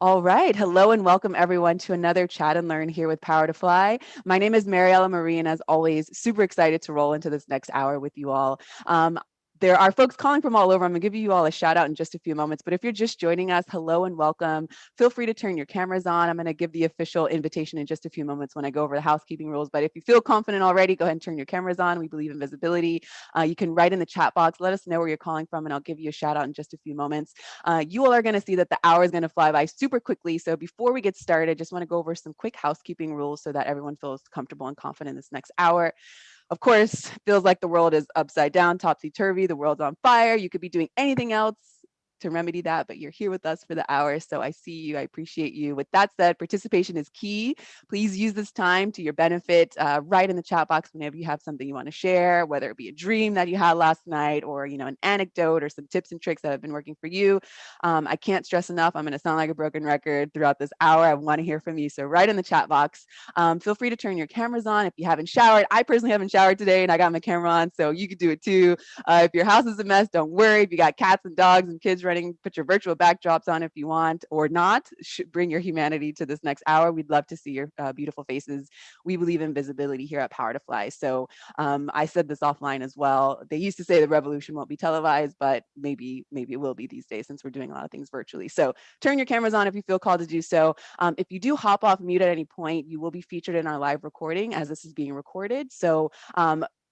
All right. Hello and welcome everyone to another Chat and Learn here with Power to Fly. My name is Mariella Marie, and as always, super excited to roll into this next hour with you all. There are folks calling from all over. I'm going to give you all a shout out in just a few moments. But if you're just joining us, hello and welcome. Feel free to turn your cameras on. I'm going to give the official invitation in just a few moments when I go over the housekeeping rules. But if you feel confident already, go ahead and turn your cameras on. We believe in visibility. You can write in the chat box. Let us know where you're calling from, and I'll give you a shout out in just a few moments. You all are going to see that the hour is going to fly by super quickly. So before we get started, I just want to go over some quick housekeeping rules so that everyone feels comfortable and confident in this next hour. Of course, feels like the world is upside down, topsy-turvy, the world's on fire. You could be doing anything else to remedy that, but you're here with us for the hour. So I see you, I appreciate you. With that said, participation is key. Please use this time to your benefit. Write in the chat box whenever you have something you want to share, whether it be a dream that you had last night or, an anecdote or some tips and tricks that have been working for you. I can't stress enough, I'm going to sound like a broken record throughout this hour. I want to hear from you. So write in the chat box. Feel free to turn your cameras on if you haven't showered. I personally haven't showered today and I got my camera on, so you could do it too. If your house is a mess, don't worry. If you got cats and dogs and kids running, put your virtual backdrops on if you want or not. Bring your humanity to this next hour. We'd love to see your beautiful faces. We believe in visibility here at Power to Fly. So I said this offline as well. They used to say the revolution won't be televised, but maybe it will be these days since we're doing a lot of things virtually. So turn your cameras on if you feel called to do so. If you do hop off mute at any point, you will be featured in our live recording as this is being recorded. So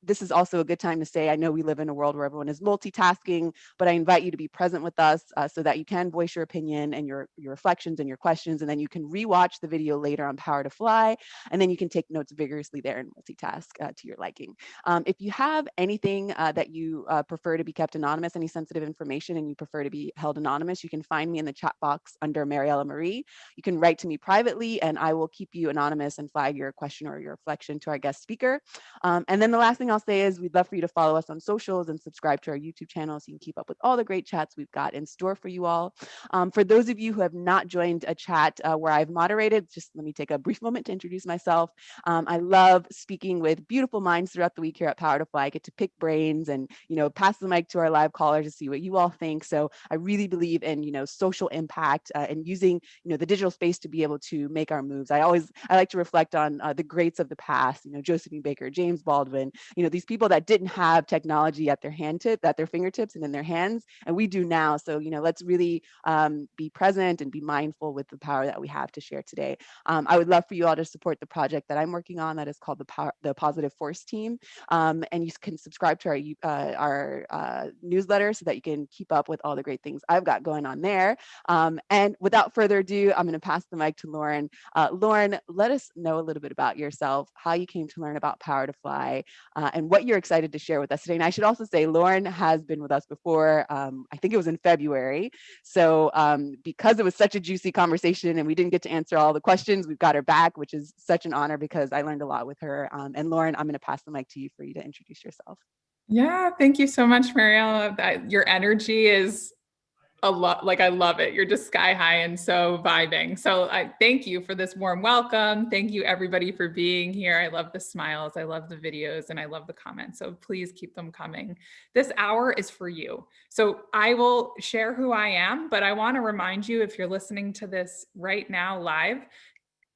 this is also a good time to say, I know we live in a world where everyone is multitasking, but I invite you to be present with us so that you can voice your opinion and your reflections and your questions, and then you can rewatch the video later on Power to Fly, and then you can take notes vigorously there and multitask to your liking. If you have anything that you prefer to be kept anonymous, any sensitive information, and you prefer to be held anonymous, you can find me in the chat box under Mariella Marie. You can write to me privately, and I will keep you anonymous and flag your question or your reflection to our guest speaker. And then the last thing I'll say is we'd love for you to follow us on socials and subscribe to our YouTube channel so you can keep up with all the great chats we've got in store for you all. For those of you who have not joined a chat where I've moderated, just let me take a brief moment to introduce myself. I love speaking with beautiful minds throughout the week here at Power to Fly. I get to pick brains and, pass the mic to our live callers to see what you all think. So I really believe in, social impact and using, the digital space to be able to make our moves. I like to reflect on the greats of the past, Josephine Baker, James Baldwin, these people that didn't have technology at their fingertips and in their hands, and we do now. So, let's really be present and be mindful with the power that we have to share today. I would love for you all to support the project that I'm working on that is called the Positive Force Team. And you can subscribe to our newsletter so that you can keep up with all the great things I've got going on there. And without further ado, I'm going to pass the mic to Lauren. Lauren, let us know a little bit about yourself, how you came to learn about Power to Fly, and what you're excited to share with us today. And I should also say, Lauren has been with us before. I think it was in February. So because it was such a juicy conversation and we didn't get to answer all the questions, we've got her back, which is such an honor because I learned a lot with her. And Lauren, I'm going to pass the mic to you for you to introduce yourself. Yeah, thank you so much, Mariella. Your energy is a lot. Like, I love it. You're just sky high and so vibing. So I thank you for this warm welcome. Thank you everybody for being here. I love the smiles. I love the videos and I love the comments. So please keep them coming. This hour is for you. So I will share who I am, but I want to remind you, if you're listening to this right now live,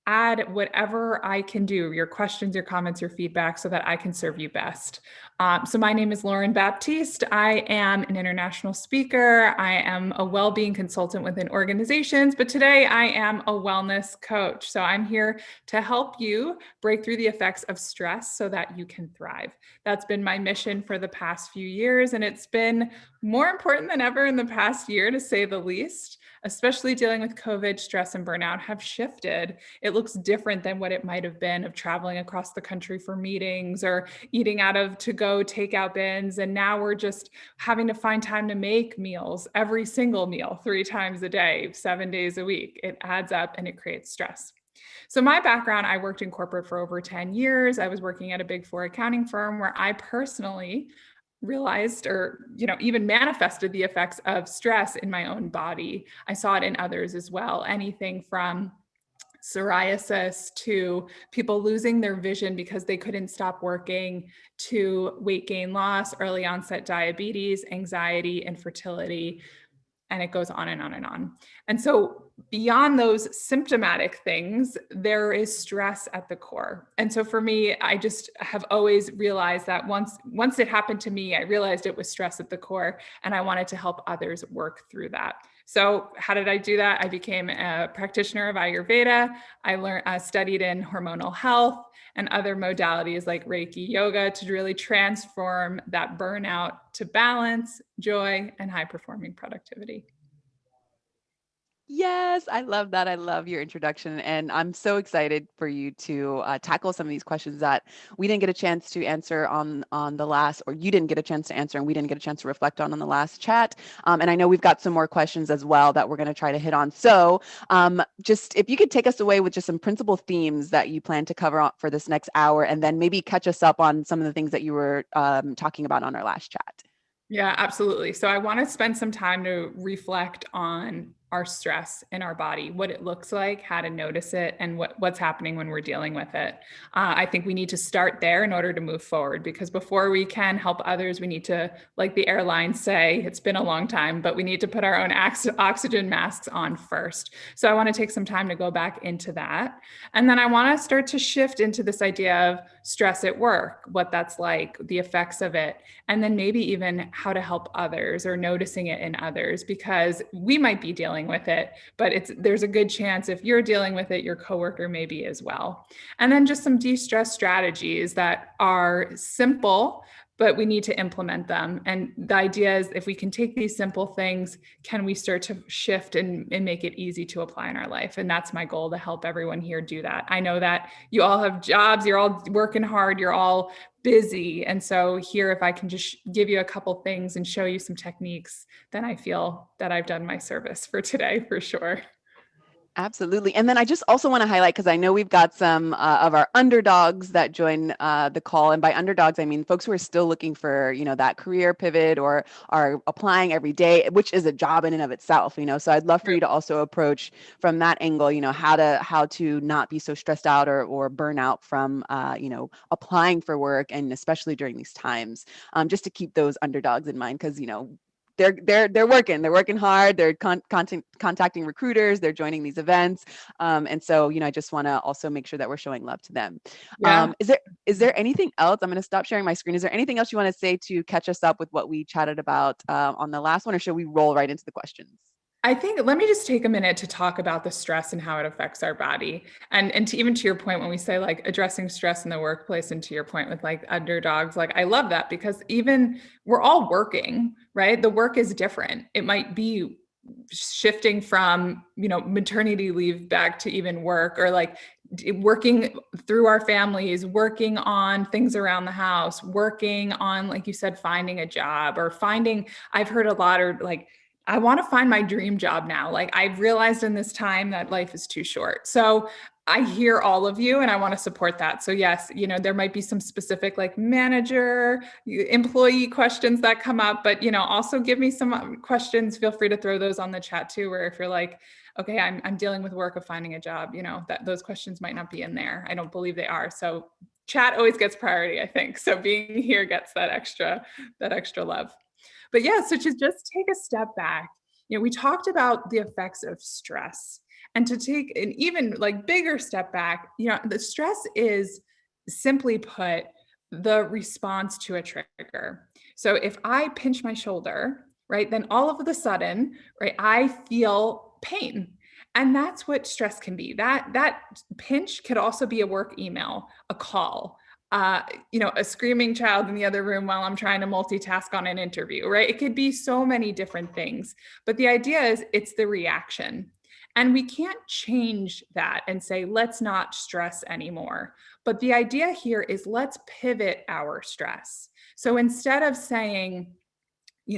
add whatever I can do, your questions, your comments, your feedback, so that I can serve you best. So my name is Lauren Baptiste. I am an international speaker. I am a well-being consultant within organizations, but today I am a wellness coach. So I'm here to help you break through the effects of stress so that you can thrive. That's been my mission for the past few years, and it's been more important than ever in the past year, to say the least. Especially dealing with COVID, stress and burnout have shifted. It looks different than what it might have been of traveling across the country for meetings or eating out of to-go takeout bins. And now we're just having to find time to make meals, every single meal, 3 times a day, 7 days a week. It adds up and it creates stress. So my background, I worked in corporate for over 10 years. I was working at a Big 4 accounting firm where I personally realized or even manifested the effects of stress in my own body. I saw it in others as well. Anything from psoriasis to people losing their vision because they couldn't stop working, to weight gain loss, early onset diabetes, anxiety, infertility, and it goes on and on and on. And so beyond those symptomatic things, there is stress at the core. And so for me, I just have always realized that once it happened to me, I realized it was stress at the core, and I wanted to help others work through that. So how did I do that? I became a practitioner of Ayurveda. I studied in hormonal health and other modalities like Reiki yoga to really transform that burnout to balance, joy, and high performing productivity. Yes, I love that. I love your introduction. And I'm so excited for you to tackle some of these questions that we didn't get a chance to answer on the last, or you didn't get a chance to answer, and we didn't get a chance to reflect on the last chat. And I know we've got some more questions as well that we're going to try to hit on. So just if you could take us away with just some principal themes that you plan to cover for this next hour, and then maybe catch us up on some of the things that you were talking about on our last chat. Yeah, absolutely. So I want to spend some time to reflect on our stress in our body, what it looks like, how to notice it, and what's happening when we're dealing with it. I think we need to start there in order to move forward, because before we can help others, we need to, like the airlines say, it's been a long time, but we need to put our own oxygen masks on first. So I want to take some time to go back into that. And then I want to start to shift into this idea of stress at work, what that's like, the effects of it, and then maybe even how to help others or noticing it in others, because we might be dealing with it, but there's a good chance if you're dealing with it, your coworker may be as well. And then just some de-stress strategies that are simple, but we need to implement them. And the idea is, if we can take these simple things, can we start to shift and make it easy to apply in our life? And that's my goal, to help everyone here do that. I know that you all have jobs, you're all working hard, you're all busy. And so here, if I can just give you a couple things and show you some techniques, then I feel that I've done my service for today for sure. Absolutely. And then I just also want to highlight, because I know we've got some of our underdogs that join the call. And by underdogs, I mean folks who are still looking for, that career pivot, or are applying every day, which is a job in and of itself, So I'd love for you to also approach from that angle, how to not be so stressed out or burn out from, applying for work, and especially during these times, just to keep those underdogs in mind, because, they're working hard. They're contacting recruiters. They're joining these events, and so I just want to also make sure that we're showing love to them. Yeah. Is there anything else? I'm going to stop sharing my screen. Is there anything else you want to say to catch us up with what we chatted about on the last one, or should we roll right into the questions? I think, let me just take a minute to talk about the stress and how it affects our body. And even to your point, when we say like addressing stress in the workplace, and to your point with like underdogs, like I love that, because even we're all working, right? The work is different. It might be shifting from, maternity leave back to even work, or like working through our families, working on things around the house, working on, like you said, finding a job, or I've heard a lot, or like, I want to find my dream job now. Like, I've realized in this time that life is too short. So I hear all of you, and I want to support that. So yes, there might be some specific like manager, employee questions that come up, but also give me some questions. Feel free to throw those on the chat too, where if you're like, okay, I'm dealing with work of finding a job, that those questions might not be in there. I don't believe they are. So chat always gets priority, I think. So being here gets that extra love. But yeah, so to just take a step back, we talked about the effects of stress, and to take an even like bigger step back, the stress is, simply put, the response to a trigger. So if I pinch my shoulder, right, then all of a sudden, right, I feel pain. And that's what stress can be. That pinch could also be a work email, a call, a screaming child in the other room while I'm trying to multitask on an interview, right? It could be so many different things. But the idea is, it's the reaction. And we can't change that and say, let's not stress anymore. But the idea here is, let's pivot our stress. So instead of saying,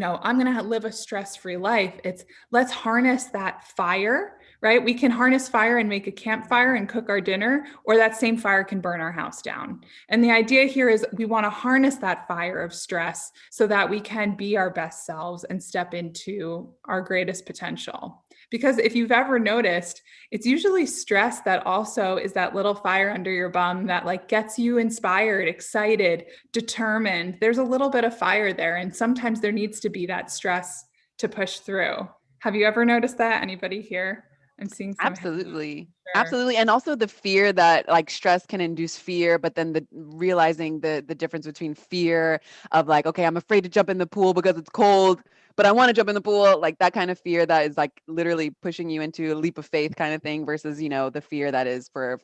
I'm going to live a stress-free life, it's, let's harness that fire, right? We can harness fire and make a campfire and cook our dinner, or that same fire can burn our house down. And the idea here is, we want to harness that fire of stress so that we can be our best selves and step into our greatest potential. Because if you've ever noticed, it's usually stress that also is that little fire under your bum that like gets you inspired, excited, determined. There's a little bit of fire there. And sometimes there needs to be that stress to push through. Have you ever noticed that? Anybody here? I'm seeing some hands. Absolutely. Sure. Absolutely. And also the fear that like stress can induce fear, but then the realizing the difference between fear of like, okay, I'm afraid to jump in the pool because it's cold, but I want to jump in the pool, like that kind of fear that is like literally pushing you into a leap of faith kind of thing versus, the fear that is for,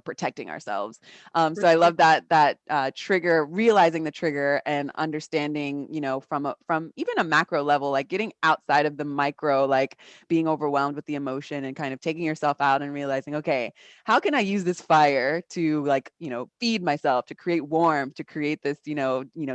protecting ourselves. For So I sure. love that trigger, realizing the trigger and understanding, from even a macro level, like getting outside of the micro, like being overwhelmed with the emotion and kind of taking yourself out and realizing, okay, how can I use this fire to like, feed myself, to create warmth, to create this,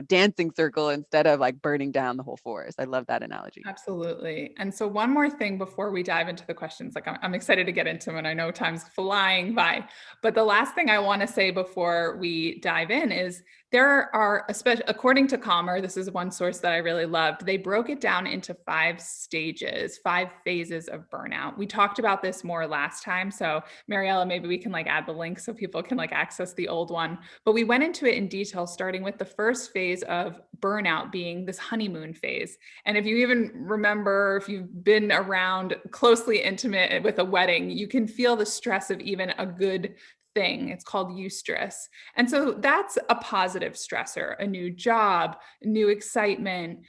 dancing circle instead of like burning down the whole forest. I love that analogy. Absolutely. And so, one more thing before we dive into the questions, like I'm excited to get into them, and I know time's flying by. But the last thing I want to say before we dive in is there are, especially according to Calmer, this is one source that I really loved. They broke it down into 5 stages, 5 phases of burnout. We talked about this more last time. So, Mariella, maybe we can like add the link so people can like access the old one. But we went into it in detail, starting with the first phase of burnout being this honeymoon phase. And if you even remember, if you've been around closely intimate with a wedding, you can feel the stress of even a good thing. It's called eustress. And so that's a positive stressor, a new job, new excitement,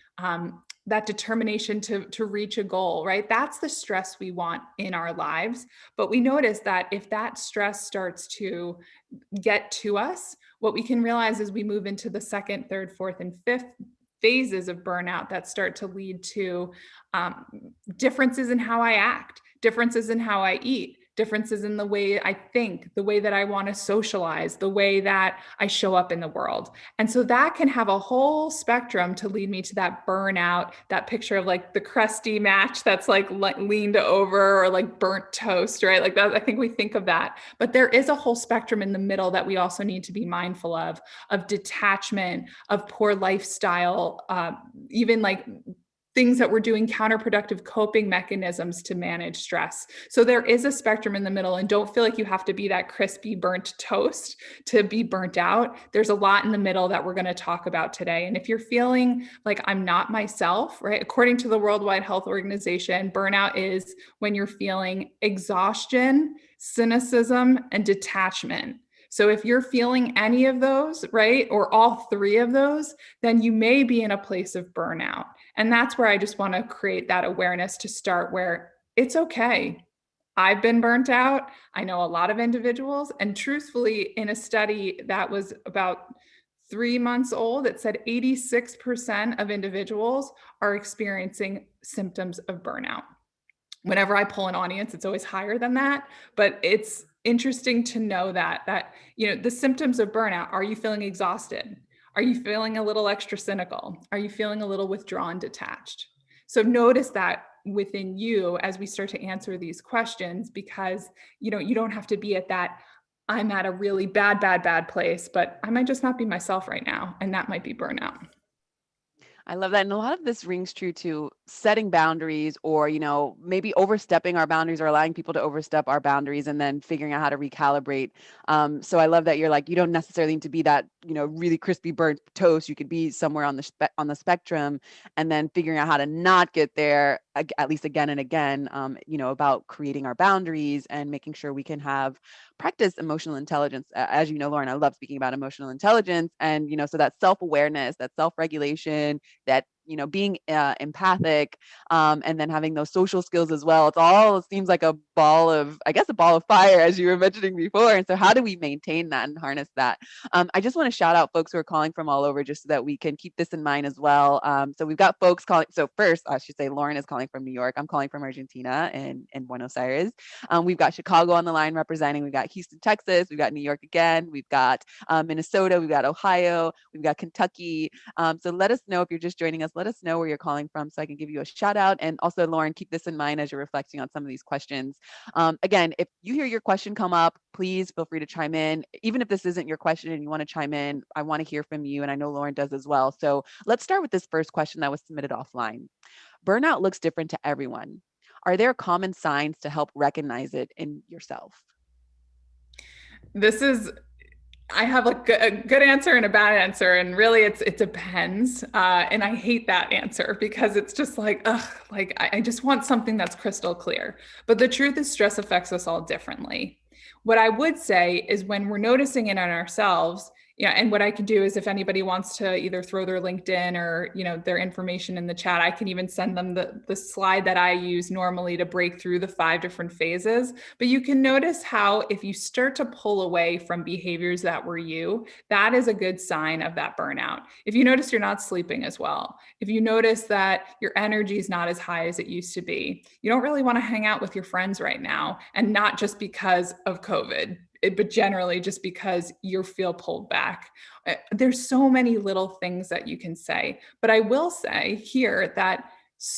that determination to reach a goal, right? That's the stress we want in our lives. But we notice that if that stress starts to get to us, what we can realize is we move into the second, third, fourth, and fifth phases of burnout that start to lead to um, differences in how I act, differences in how I eat, differences in the way I think, the way that I want to socialize, the way that I show up in the world. And so that can have a whole spectrum to lead me to that burnout, that picture of like the crusty match that's like leaned over or like burnt toast, right? Like that, I think we think of that. But there is a whole spectrum in the middle that we also need to be mindful of detachment, of poor lifestyle, even like things that we're doing counterproductive coping mechanisms to manage stress. So there is a spectrum in the middle, and don't feel like you have to be that crispy burnt toast to be burnt out. There's a lot in the middle that we're going to talk about today. And if you're feeling like I'm not myself, right? According to the World Wide Health Organization, burnout is when you're feeling exhaustion, cynicism, and detachment. So if you're feeling any of those, right, or all three of those, then you may be in a place of burnout. And that's where I just want to create that awareness to start where it's okay. I've been burnt out. I know a lot of individuals. And truthfully, in a study that was about 3 months old, it said 86% of individuals are experiencing symptoms of burnout. Whenever I pull an audience, it's always higher than that. But it's interesting to know that the symptoms of burnout. Are you feeling exhausted? Are you feeling a little extra cynical? Are you feeling a little withdrawn, detached? So notice that within you as we start to answer these questions, because you don't have to be at that I'm at a really bad place, but I might just not be myself right now. And that might be burnout. I love that. And a lot of this rings true to setting boundaries or, maybe overstepping our boundaries or allowing people to overstep our boundaries and then figuring out how to recalibrate. So I love that you're like, you don't necessarily need to be that, really crispy burnt toast. You could be somewhere on the spectrum and then figuring out how to not get there, at least again and again, about creating our boundaries and making sure we can have practice emotional intelligence. As you know, Lauren, I love speaking about emotional intelligence and, so that self-awareness, that self-regulation, that being empathic, and then having those social skills as well. It seems like a ball of, I guess, a ball of fire, as you were mentioning before. And so how do we maintain that and harness that? I just want to shout out folks who are calling from all over just so that we can keep this in mind as well. So we've got folks calling. So first, I should say Lauren is calling from New York. I'm calling from Argentina in Buenos Aires. We've got Chicago on the line representing. We've got Houston, Texas. We've got New York again. We've got Minnesota. We've got Ohio. We've got Kentucky. So let us know if you're just joining us. Let us know where you're calling from so I can give you a shout out. And also, Lauren, keep this in mind as you're reflecting on some of these questions. Again, if you hear your question come up, please feel free to chime in. Even if this isn't your question and you want to chime in, I want to hear from you. And I know Lauren does as well. So let's start with this first question that was submitted offline. Burnout looks different to everyone. Are there common signs to help recognize it in yourself? This is I have like a good answer and a bad answer, and really, it depends. And I hate that answer because it's just like, ugh, like I just want something that's crystal clear. But the truth is, stress affects us all differently. What I would say is when we're noticing it in ourselves, yeah, and what I can do is if anybody wants to either throw their LinkedIn or, their information in the chat, I can even send them the slide that I use normally to break through the 5 different phases. But you can notice how if you start to pull away from behaviors that were you, that is a good sign of that burnout. If you notice you're not sleeping as well, if you notice that your energy is not as high as it used to be, you don't really want to hang out with your friends right now, and not just because of COVID, but generally just because you feel pulled back. There's so many little things that you can say, but I will say here that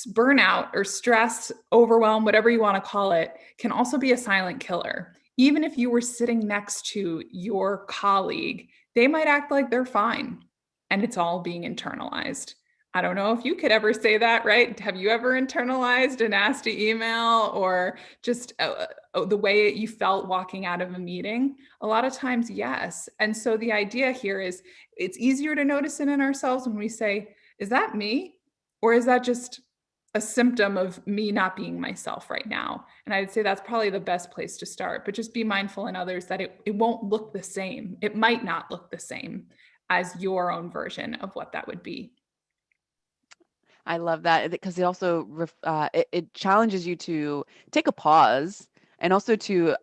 burnout or stress, overwhelm, whatever you want to call it, can also be a silent killer. Even if you were sitting next to your colleague, they might act like they're fine and it's all being internalized. I don't know if you could ever say that, right? Have you ever internalized a nasty email or just the way you felt walking out of a meeting? A lot of times, yes. And so the idea here is it's easier to notice it in ourselves when we say, is that me? Or is that just a symptom of me not being myself right now? And I'd say that's probably the best place to start, but just be mindful in others that it won't look the same. It might not look the same as your own version of what that would be. I love that because it also it challenges you to take a pause and also to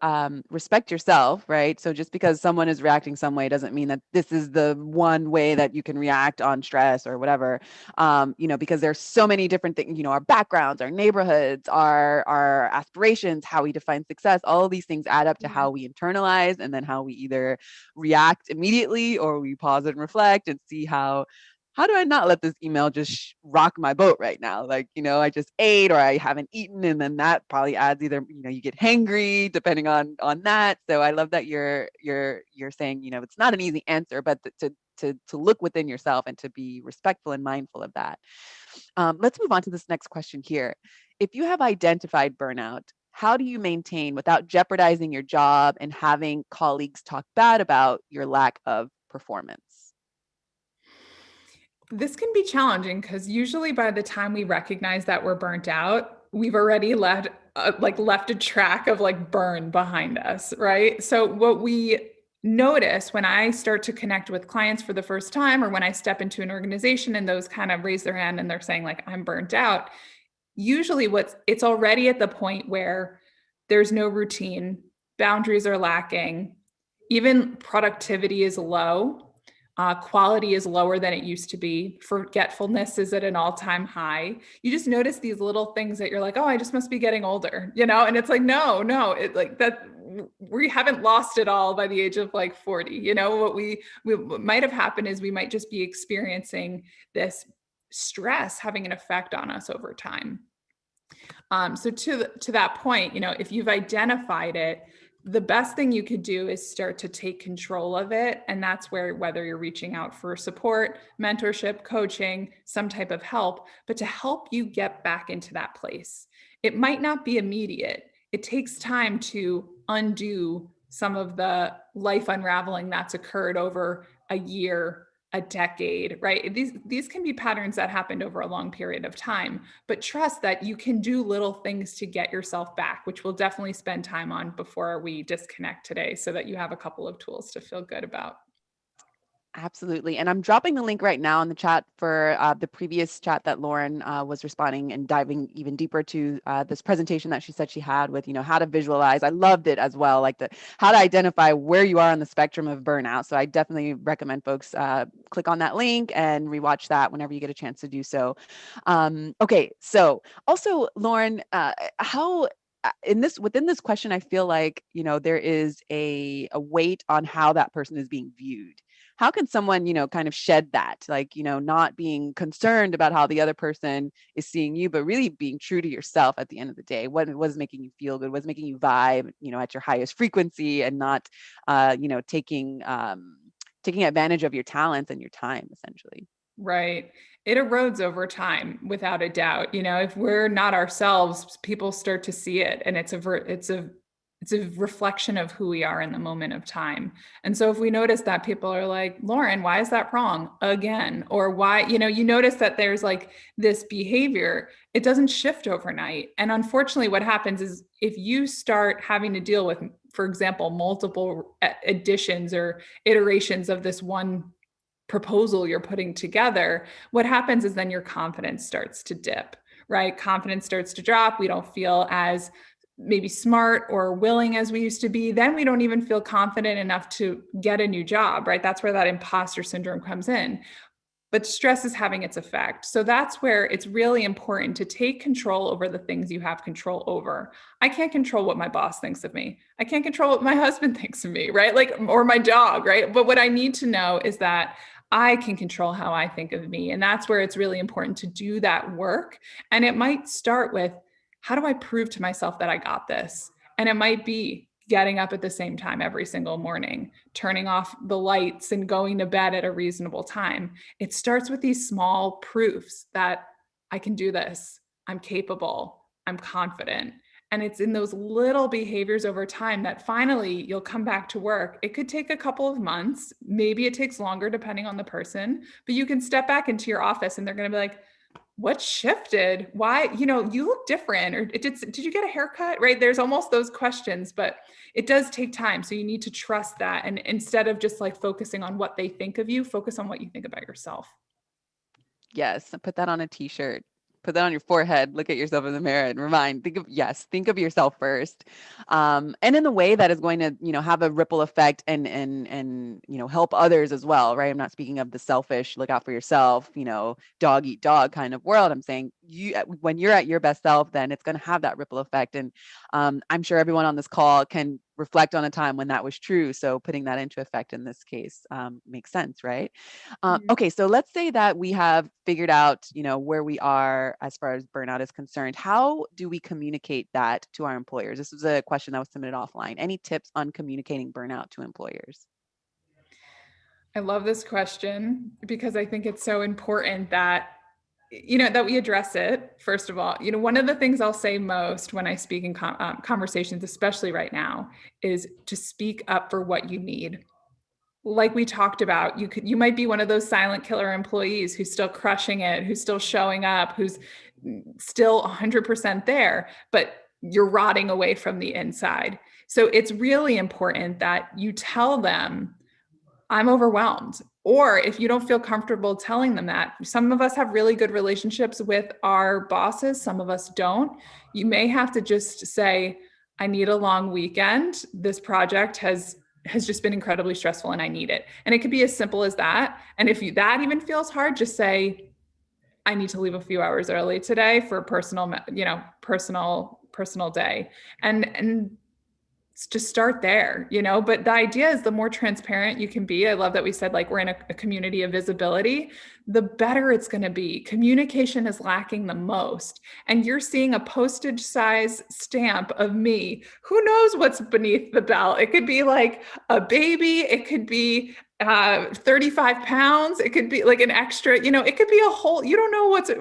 respect yourself, right? So just because someone is reacting some way doesn't mean that this is the one way that you can react on stress or whatever. Because there's so many different things. Our backgrounds, our neighborhoods, our aspirations, how we define success. All of these things add up to how we internalize, and then how we either react immediately or we pause and reflect and see how do I not let this email just rock my boat right now? Like, I just ate or I haven't eaten, and then that probably adds either, you get hangry depending on that. So I love that you're saying, it's not an easy answer, but to look within yourself and to be respectful and mindful of that. Let's move on to this next question here. If you have identified burnout, how do you maintain without jeopardizing your job and having colleagues talk bad about your lack of performance? This can be challenging because usually by the time we recognize that we're burnt out, we've already left a track of like burn behind us, right? So what we notice when I start to connect with clients for the first time, or when I step into an organization and those kind of raise their hand and they're saying like, I'm burnt out, usually it's already at the point where there's no routine, boundaries are lacking, even productivity is low. Quality is lower than it used to be. Forgetfulness is at an all-time high. You just notice these little things that you're like, oh, I just must be getting older, And it's like, no, it like that. We haven't lost it all by the age of like 40. What might have happened is we might just be experiencing this stress having an effect on us over time. So to that point, if you've identified it, the best thing you could do is start to take control of it. And that's where, whether you're reaching out for support, mentorship, coaching, some type of help, but to help you get back into that place. It might not be immediate. It takes time to undo some of the life unraveling that's occurred over a year, a decade, right? These can be patterns that happened over a long period of time, but trust that you can do little things to get yourself back, which we'll definitely spend time on before we disconnect today, so that you have a couple of tools to feel good about. Absolutely. And I'm dropping the link right now in the chat for the previous chat that Lauren was responding and diving even deeper to this presentation that she said she had with, how to visualize. I loved it as well, like how to identify where you are on the spectrum of burnout. So I definitely recommend folks click on that link and rewatch that whenever you get a chance to do so. Okay. So also, Lauren, how within this question, I feel like, there is a weight on how that person is being viewed. How can someone, kind of shed that, like, not being concerned about how the other person is seeing you, but really being true to yourself at the end of the day? What was making you feel good? What's making you vibe, at your highest frequency, and not, taking advantage of your talents and your time, essentially. Right. It erodes over time, without a doubt. If we're not ourselves, people start to see it, and it's it's a reflection of who we are in the moment of time. And so if we notice that people are like, Lauren, why is that wrong again? Or why, you notice that there's like this behavior, it doesn't shift overnight. And unfortunately, what happens is if you start having to deal with, for example, multiple editions or iterations of this one proposal you're putting together, what happens is then your confidence starts to dip, right? Confidence starts to drop. We don't feel as maybe smart or willing as we used to be. Then we don't even feel confident enough to get a new job, right? That's where that imposter syndrome comes in. But stress is having its effect. So that's where it's really important to take control over the things you have control over. I can't control what my boss thinks of me. I can't control what my husband thinks of me, right? Like, or my dog, right? But what I need to know is that I can control how I think of me. And that's where it's really important to do that work. And it might start with, how do I prove to myself that I got this? And it might be getting up at the same time every single morning, turning off the lights and going to bed at a reasonable time. It starts with these small proofs that I can do this, I'm capable, I'm confident. And it's in those little behaviors over time that finally you'll come back to work. It could take a couple of months. Maybe it takes longer depending on the person, but you can step back into your office and they're going to be like, what shifted? Why, you look different, or did you get a haircut? Right? There's almost those questions, but it does take time. So you need to trust that. And instead of just like focusing on what they think of you, focus on what you think about yourself. Yes, put that on a t-shirt. Put that on your forehead. Look at yourself in the mirror and think of yourself first. And in the way that is going to, have a ripple effect and help others as well, right? I'm not speaking of the selfish, look out for yourself, dog eat dog kind of world. I'm saying when you're at your best self, then it's going to have that ripple effect. And I'm sure everyone on this call can reflect on a time when that was true. So putting that into effect in this case makes sense, right? Okay, so let's say that we have figured out, where we are as far as burnout is concerned. How do we communicate that to our employers? This was a question that was submitted offline. Any tips on communicating burnout to employers? I love this question because I think it's so important that that we address it. First of all, one of the things I'll say most when I speak in conversations, especially right now, is to speak up for what you need. Like we talked about, you might be one of those silent killer employees who's still crushing it, who's still showing up, who's still 100% there, but you're rotting away from the inside. So it's really important that you tell them, I'm overwhelmed. Or if you don't feel comfortable telling them that, some of us have really good relationships with our bosses, some of us don't. You may have to just say, I need a long weekend. This project has just been incredibly stressful and I need it. And it could be as simple as that. And if that even feels hard, just say, I need to leave a few hours early today for a personal day. And just start there, but the idea is the more transparent you can be. I love that we said, like, we're in a community of visibility, the better it's going to be. Communication is lacking the most. And you're seeing a postage size stamp of me. Who knows what's beneath the belt? It could be like a baby. It could be 35 pounds. It could be like an extra, it could be a whole, you don't know what's,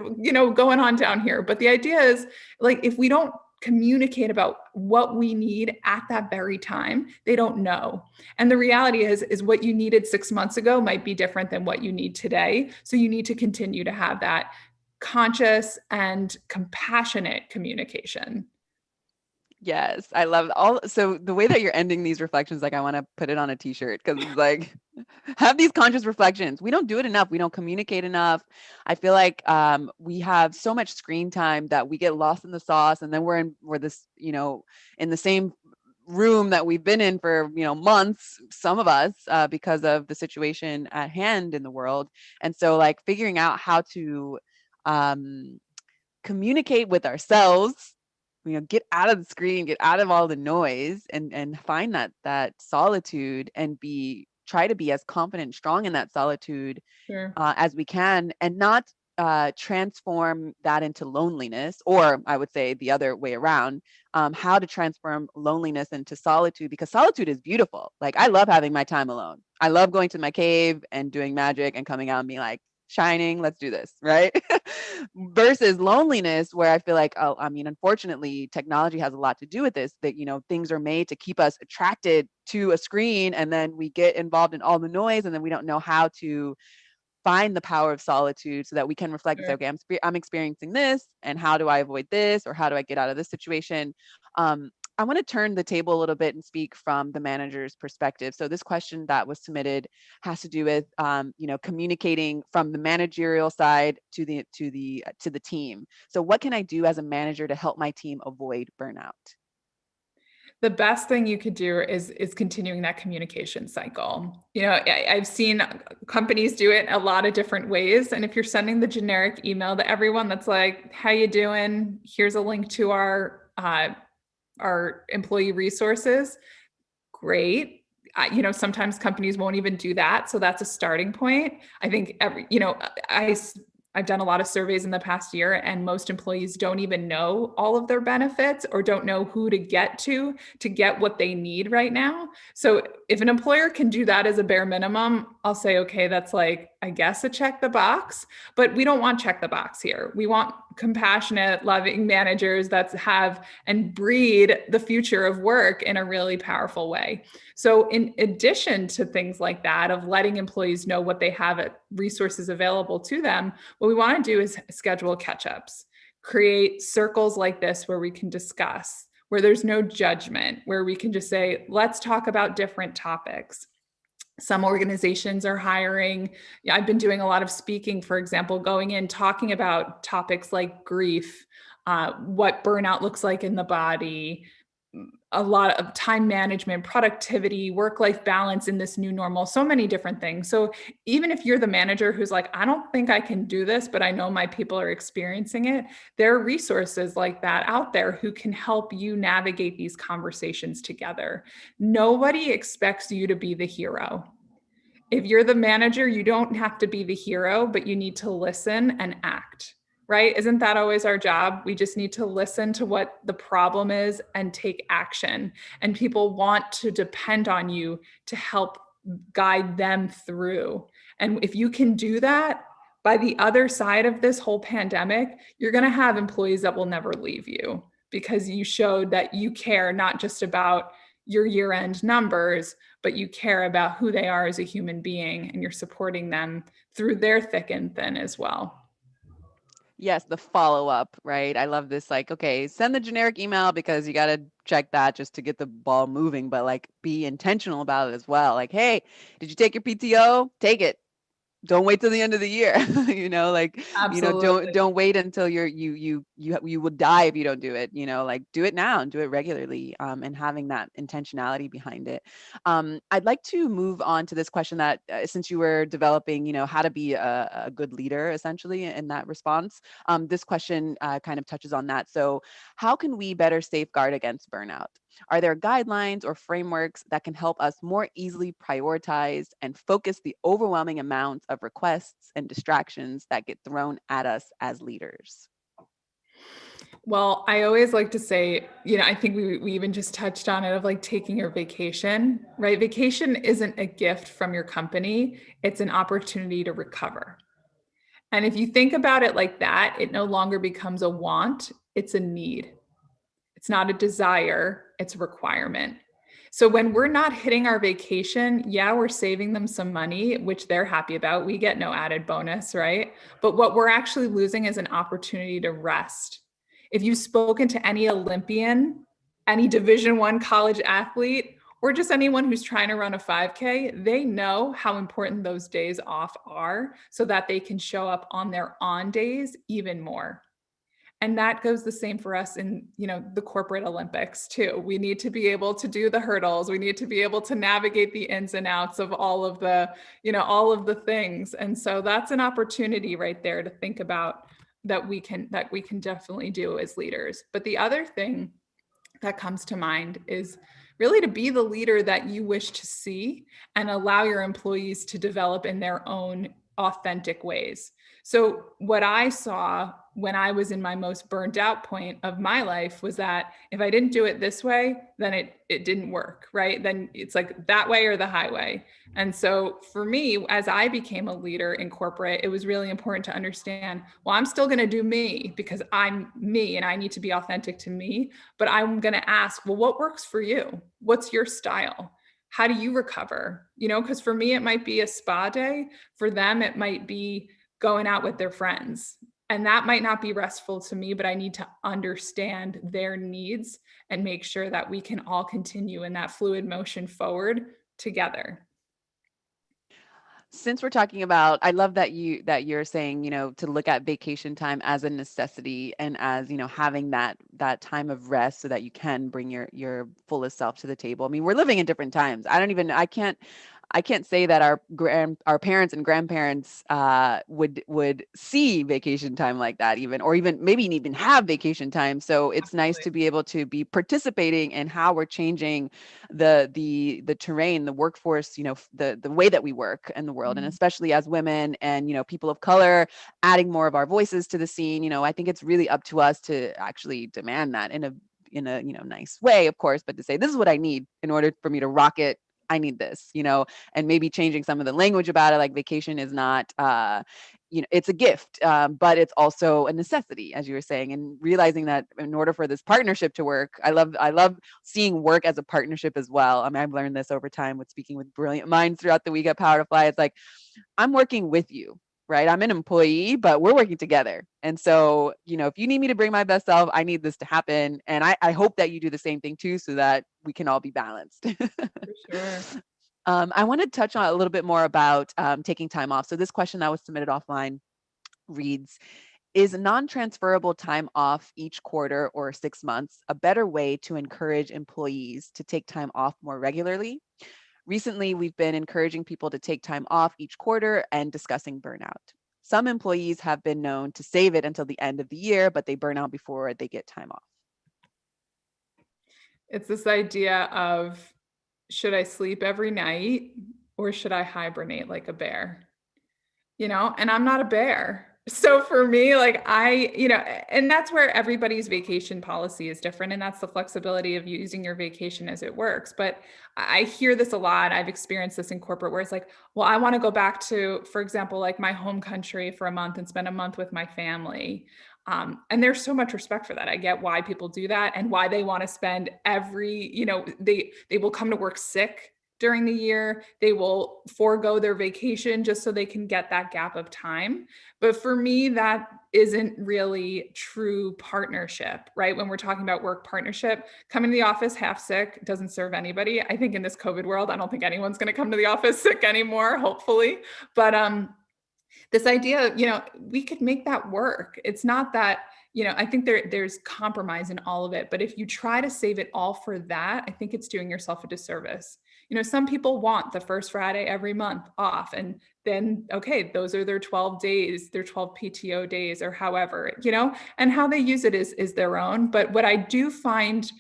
going on down here. But the idea is, like, if we don't communicate about what we need at that very time, they don't know. And the reality is what you needed 6 months ago might be different than what you need today. So you need to continue to have that conscious and compassionate communication. Yes, I love all. So the way that you're ending these reflections, like, I want to put it on a t-shirt because it's like, have these conscious reflections. We don't do it enough. We don't communicate enough. I feel like we have so much screen time that we get lost in the sauce, and then we're this, in the same room that we've been in for, months, some of us, because of the situation at hand in the world. And so, like, figuring out how to communicate with ourselves, get out of the screen, get out of all the noise, and find that solitude, and try to be as confident and strong in that solitude Sure. as we can, and not transform that into loneliness, or I would say the other way around, how to transform loneliness into solitude, because solitude is beautiful. Like, I love having my time alone. I love going to my cave and doing magic and coming out and being like, shining, let's do this, right? Versus loneliness, where I feel like, oh, I mean, unfortunately, technology has a lot to do with this, that, things are made to keep us attracted to a screen, and then we get involved in all the noise, and then we don't know how to find the power of solitude so that we can reflect and say, Sure. okay, I'm experiencing this, and how do I avoid this, or how do I get out of this situation? I want to turn the table a little bit and speak from the manager's perspective. So this question that was submitted has to do with, communicating from the managerial side to the team. So what can I do as a manager to help my team avoid burnout? The best thing you could do is continuing that communication cycle. I've seen companies do it a lot of different ways. And if you're sending the generic email to everyone that's like, how you doing? Here's a link to our employee resources. Great. Sometimes companies won't even do that. So that's a starting point. I think I've done a lot of surveys in the past year, and most employees don't even know all of their benefits or don't know who to get what they need right now. So if an employer can do that as a bare minimum, I'll say, okay, that's like, I guess, a check the box, but we don't want check the box here. We want compassionate, loving managers that have and breed the future of work in a really powerful way. So in addition to things like that, of letting employees know what they have at resources available to them, what we want to do is schedule catch-ups, create circles like this where we can discuss, where there's no judgment, where we can just say, let's talk about different topics. Some organizations are hiring. I've been doing a lot of speaking, for example, going in, talking about topics like grief, what burnout looks like in the body, a lot of time management, productivity, work-life balance in this new normal, so many different things. So even if you're the manager who's like, I don't think I can do this, but I know my people are experiencing it, there are resources like that out there who can help you navigate these conversations together. Nobody expects you to be the hero. If you're the manager, you don't have to be the hero, but you need to listen and act, right? Isn't that always our job? We just need to listen to what the problem is and take action. And people want to depend on you to help guide them through. And if you can do that, by the other side of this whole pandemic, you're going to have employees that will never leave you because you showed that you care not just about your year-end numbers, but you care about who they are as a human being, and you're supporting them through their thick and thin as well. Yes, the follow-up, right? I love this. Like, okay, send the generic email because you got to check that just to get the ball moving, but like be intentional about it as well. Like, hey, did you take your PTO? Take it. Don't wait till the end of the year. Like, Absolutely. don't wait until you will die if you don't do it. Like, do it now and do it regularly, and having that intentionality behind it. I'd like to move on to this question that, since you were developing, how to be a good leader, essentially, in that response. This question kind of touches on that. So how can we better safeguard against burnout? Are there guidelines or frameworks that can help us more easily prioritize and focus the overwhelming amount of requests and distractions that get thrown at us as leaders? Well, I always like to say, I think we even just touched on it, of like taking your vacation, right? Vacation isn't a gift from your company, it's an opportunity to recover. And if you think about it like that, it no longer becomes a want, it's a need. It's not a desire, it's a requirement. So when we're not hitting our vacation, yeah, we're saving them some money, which they're happy about. We get no added bonus, right? But what we're actually losing is an opportunity to rest. If you've spoken to any Olympian, any Division I college athlete, or just anyone who's trying to run a 5K, they know how important those days off are so that they can show up on their on days even more. And that goes the same for us in, the corporate Olympics too. We need to be able to do the hurdles. We need to be able to navigate the ins and outs of all of the things. And so that's an opportunity right there to think about that we can definitely do as leaders. But the other thing that comes to mind is really to be the leader that you wish to see and allow your employees to develop in their own authentic ways. So what I saw when I was in my most burned out point of my life was that if I didn't do it this way, then it didn't work, right? Then it's like that way or the highway. And so for me, as I became a leader in corporate, it was really important to understand, well, I'm still going to do me because I'm me and I need to be authentic to me. But I'm going to ask, well, what works for you? What's your style? How do you recover? Because for me, it might be a spa day. For them, it might be going out with their friends. And that might not be restful to me, but I need to understand their needs and make sure that we can all continue in that fluid motion forward together. Since we're talking about, I love that you're saying, to look at vacation time as a necessity, and as, having that time of rest so that you can bring your fullest self to the table. I mean, we're living in different times. I can't say that our parents and grandparents would see vacation time like that, or even maybe even have vacation time. So it's nice to be able to be participating in how we're changing the terrain, the workforce, the way that we work in the world, and especially as women and people of color, adding more of our voices to the scene. I think it's really up to us to actually demand that in a nice way, of course, but to say, this is what I need in order for me to rock it. I need this, and maybe changing some of the language about it. Like, vacation is not, it's a gift, but it's also a necessity, as you were saying, and realizing that in order for this partnership to work, I love seeing work as a partnership as well. I mean, I've learned this over time with speaking with brilliant minds throughout the week at Power to Fly. It's like, I'm working with you. Right. I'm an employee, but we're working together. And so, if you need me to bring my best self, I need this to happen. And I hope that you do the same thing too, so that we can all be balanced. For sure. I want to touch on a little bit more about taking time off. So this question that was submitted offline reads, is non-transferable time off each quarter or 6 months a better way to encourage employees to take time off more regularly? Recently, we've been encouraging people to take time off each quarter and discussing burnout. Some employees have been known to save it until the end of the year, but they burn out before they get time off. It's this idea of, should I sleep every night or should I hibernate like a bear? And I'm not a bear. So for me, like and that's where everybody's vacation policy is different. And that's the flexibility of using your vacation as it works. But I hear this a lot. I've experienced this in corporate where it's like, well, I want to go back to, for example, like my home country for a month and spend a month with my family. And there's so much respect for that. I get why people do that and why they want to spend they will come to work sick during the year. They will forego their vacation just so they can get that gap of time. But for me, that isn't really true partnership, right? When we're talking about work partnership, coming to the office half sick doesn't serve anybody. I think in this COVID world, I don't think anyone's going to come to the office sick anymore, hopefully. But this idea, we could make that work. It's not that, I think there's compromise in all of it. But if you try to save it all for that, I think it's doing yourself a disservice. Some people want the first Friday every month off, and then, okay, those are their 12 days, their 12 PTO days, or however, and how they use it is their own. But what I do find,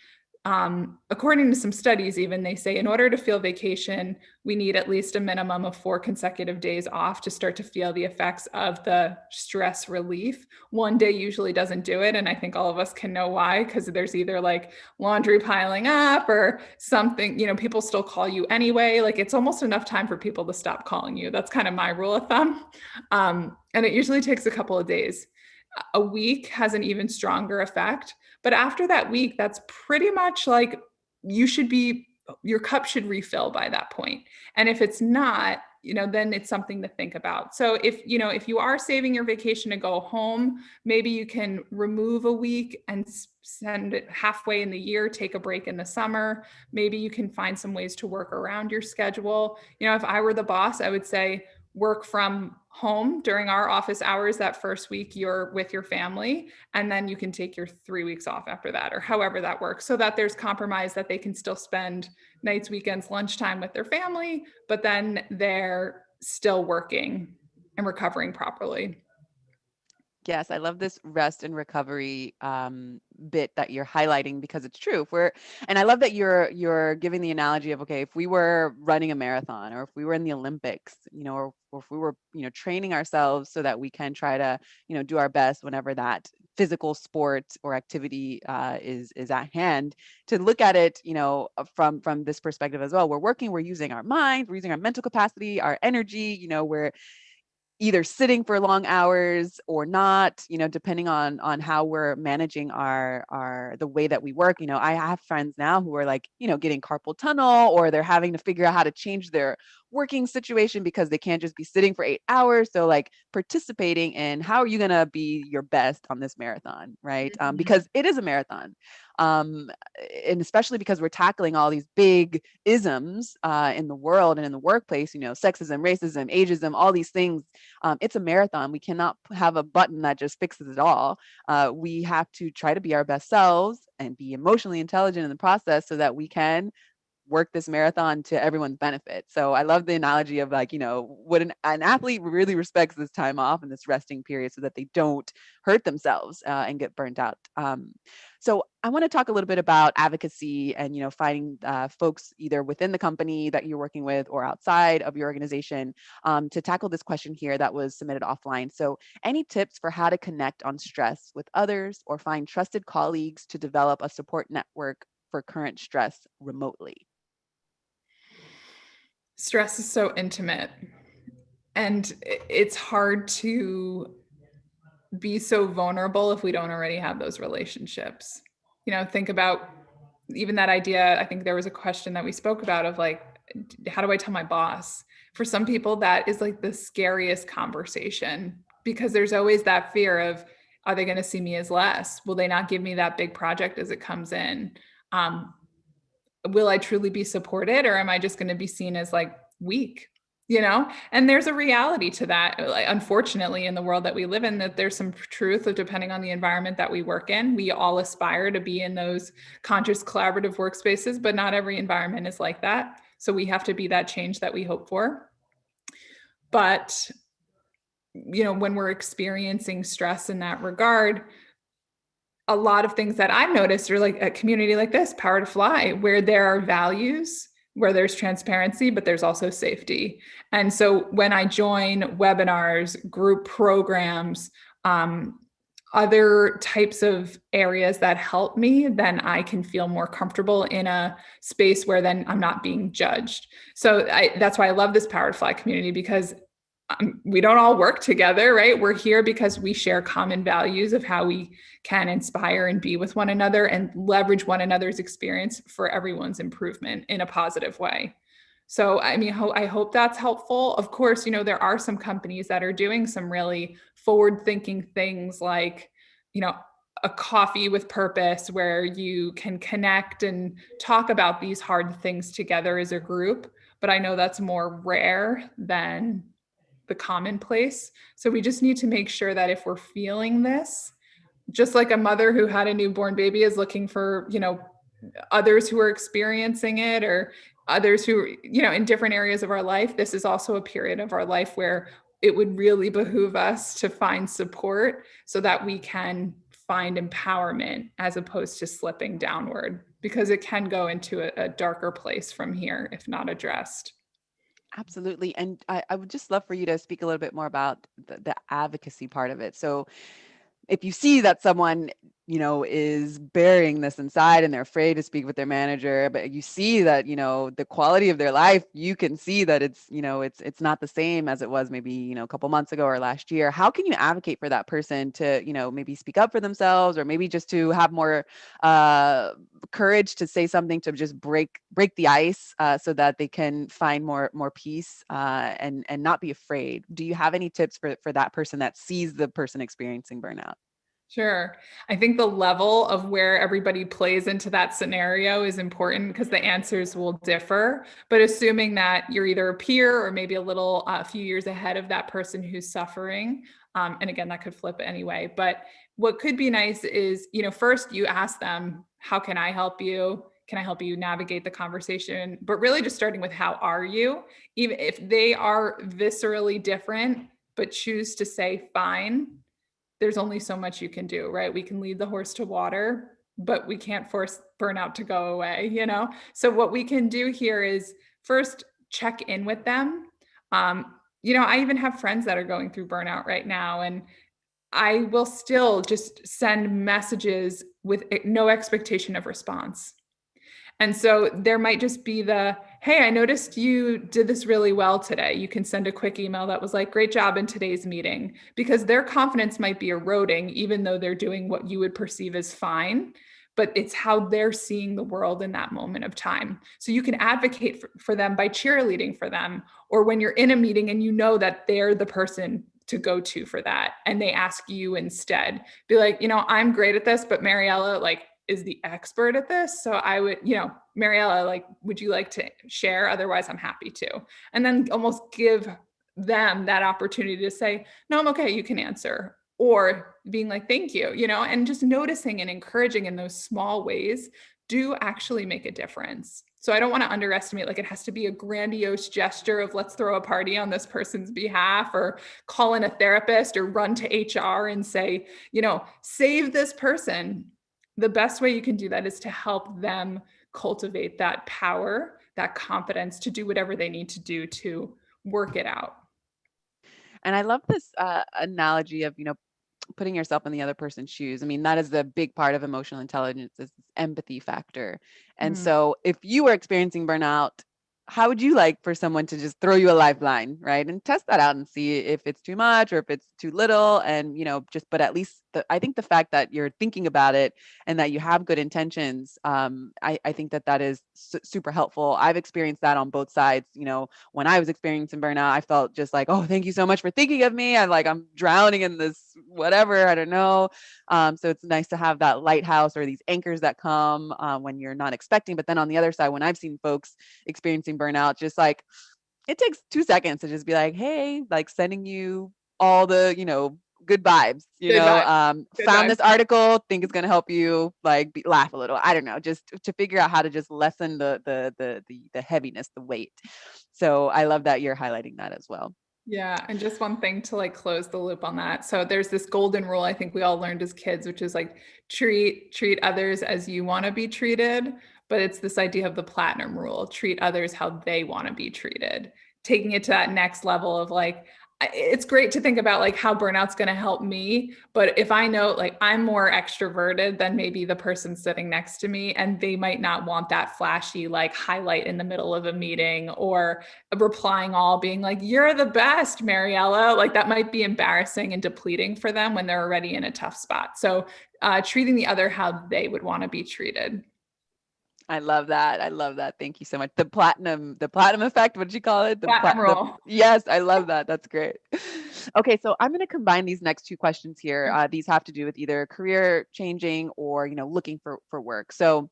according to some studies, even, they say in order to feel vacation, we need at least a minimum of 4 consecutive days off to start to feel the effects of the stress relief. One day usually doesn't do it. And I think all of us can know why, because there's either like laundry piling up or something, people still call you anyway. Like, it's almost enough time for people to stop calling you. That's kind of my rule of thumb. And it usually takes a couple of days. A week has an even stronger effect. But after that week, that's pretty much like your cup should refill by that point. And if it's not, then it's something to think about. So if you are saving your vacation to go home, maybe you can remove a week and send it halfway in the year, take a break in the summer. Maybe you can find some ways to work around your schedule. If I were the boss, I would say, work from home during our office hours. That first week you're with your family, and then you can take your 3 weeks off after that, or however that works, so that there's compromise, that they can still spend nights, weekends, lunchtime with their family, but then they're still working and recovering properly. Yes, I love this rest and recovery bit that you're highlighting because it's true. If we're, and I love that you're giving the analogy of, okay, if we were running a marathon, or if we were in the Olympics, or if we were, training ourselves so that we can try to, do our best whenever that physical sport or activity is at hand. To look at it, from this perspective as well. We're using our mind, we're using our mental capacity, our energy. We're either sitting for long hours or not, depending on how we're managing our the way that we work. I have friends now who are like, getting carpal tunnel, or they're having to figure out how to change their working situation because they can't just be sitting for 8 hours. So like participating in how are you going to be your best on this marathon, right? Mhm. Because it is a marathon. um, and especially because we're tackling all these big isms in the world and in the workplace, sexism, racism, ageism, all these things. It's a marathon. We cannot have a button that just fixes it all. We have to try to be our best selves and be emotionally intelligent in the process so that we can work this marathon to everyone's benefit. So I love the analogy of like, what an athlete really respects this time off and this resting period so that they don't hurt themselves and get burnt out. So I want to talk a little bit about advocacy and, finding folks either within the company that you're working with or outside of your organization to tackle this question here that was submitted offline. So any tips for how to connect on stress with others or find trusted colleagues to develop a support network for current stress remotely? Stress is so intimate, and it's hard to be so vulnerable if we don't already have those relationships. Think about even that idea. I think there was a question that we spoke about of like, how do I tell my boss? For some people, that is like the scariest conversation because there's always that fear of, are they going to see me as less? Will they not give me that big project as it comes in? Um, will I truly be supported, or am I just going to be seen as like weak? And there's a reality to that, like, unfortunately, in the world that we live in, that there's some truth of, depending on the environment that we work in, we all aspire to be in those conscious collaborative workspaces, but not every environment is like that. So we have to be that change that we hope for. But when we're experiencing stress in that regard, a lot of things that I've noticed are like a community like this, Power to Fly, where there are values, where there's transparency, but there's also safety. And so when I join webinars, group programs, other types of areas that help me, then I can feel more comfortable in a space where then I'm not being judged. So that's why I love this Power to Fly community, because we don't all work together, right? We're here because we share common values of how we can inspire and be with one another and leverage one another's experience for everyone's improvement in a positive way. So, I mean, I hope that's helpful. Of course, there are some companies that are doing some really forward thinking things like, a coffee with purpose where you can connect and talk about these hard things together as a group. But I know that's more rare than the commonplace. So we just need to make sure that if we're feeling this, just like a mother who had a newborn baby is looking for, others who are experiencing it, or others who, in different areas of our life, this is also a period of our life where it would really behoove us to find support so that we can find empowerment as opposed to slipping downward, because it can go into a darker place from here if not addressed. Absolutely. And I would just love for you to speak a little bit more about the advocacy part of it. So if you see that someone, is burying this inside and they're afraid to speak with their manager, but you see that, the quality of their life, you can see that it's not the same as it was maybe, a couple months ago or last year. How can you advocate for that person to, maybe speak up for themselves, or maybe just to have more courage to say something to just break the ice so that they can find more peace and not be afraid? Do you have any tips for that person that sees the person experiencing burnout? Sure. I think the level of where everybody plays into that scenario is important because the answers will differ. But assuming that you're either a peer or maybe a little a few years ahead of that person who's suffering, and again, that could flip anyway. But what could be nice is, first you ask them, how can I help you? Can I help you navigate the conversation? But really just starting with, how are you? Even if they are viscerally different, but choose to say fine, there's only so much you can do, right? We can lead the horse to water, but we can't force burnout to go away, you know? So what we can do here is first check in with them. I even have friends that are going through burnout right now, and I will still just send messages with no expectation of response. And so there might just be hey, I noticed you did this really well today. You can send a quick email that was like, great job in today's meeting, because their confidence might be eroding, even though they're doing what you would perceive as fine. But it's how they're seeing the world in that moment of time. So you can advocate for them by cheerleading for them, or when you're in a meeting and you know that they're the person to go to for that, and they ask you instead, be like, I'm great at this, but Mariella, like, is the expert at this. So I would, Mariella, like, would you like to share? Otherwise, I'm happy to. And then almost give them that opportunity to say, no, I'm okay, you can answer. Or being like, thank you, and just noticing and encouraging in those small ways do actually make a difference. So I don't want to underestimate, like, it has to be a grandiose gesture of let's throw a party on this person's behalf, or call in a therapist, or run to HR and say, save this person. The best way you can do that is to help them cultivate that power, that confidence to do whatever they need to do to work it out. And I love this analogy of, putting yourself in the other person's shoes. I mean, that is the big part of emotional intelligence, is this empathy factor. And so if you were experiencing burnout, how would you like for someone to just throw you a lifeline, right? And test that out and see if it's too much or if it's too little. And, but at least I think the fact that you're thinking about it and that you have good intentions, I think that is super helpful. I've experienced that on both sides. When I was experiencing burnout, I felt just like, oh, thank you so much for thinking of me. I'm drowning in this, whatever, I don't know. So it's nice to have that lighthouse or these anchors that come when you're not expecting. But then on the other side, when I've seen folks experiencing burnout, just like, it takes 2 seconds to just be like, hey, like, sending you all the, good vibes, Good vibes. Good found vibes. this article, think it's going to help you, like, laugh a little. I don't know, just to figure out how to just lessen the heaviness, the weight. So I love that you're highlighting that as well. Yeah. And just one thing to like close the loop on that. So there's this golden rule I think we all learned as kids, which is like treat others as you want to be treated. But it's this idea of the platinum rule: treat others how they want to be treated. Taking it to that next level of like, it's great to think about like how burnout's going to help me. But if I know like I'm more extroverted than maybe the person sitting next to me, and they might not want that flashy like highlight in the middle of a meeting, or replying all being like, you're the best, Mariella, like that might be embarrassing and depleting for them when they're already in a tough spot. So treating the other how they would want to be treated. I love that. I love that. Thank you so much. The platinum effect. What did you call it? Platinum rule. Yes, I love that. That's great. Okay, so I'm going to combine these next two questions here. These have to do with either career changing or, looking for work. So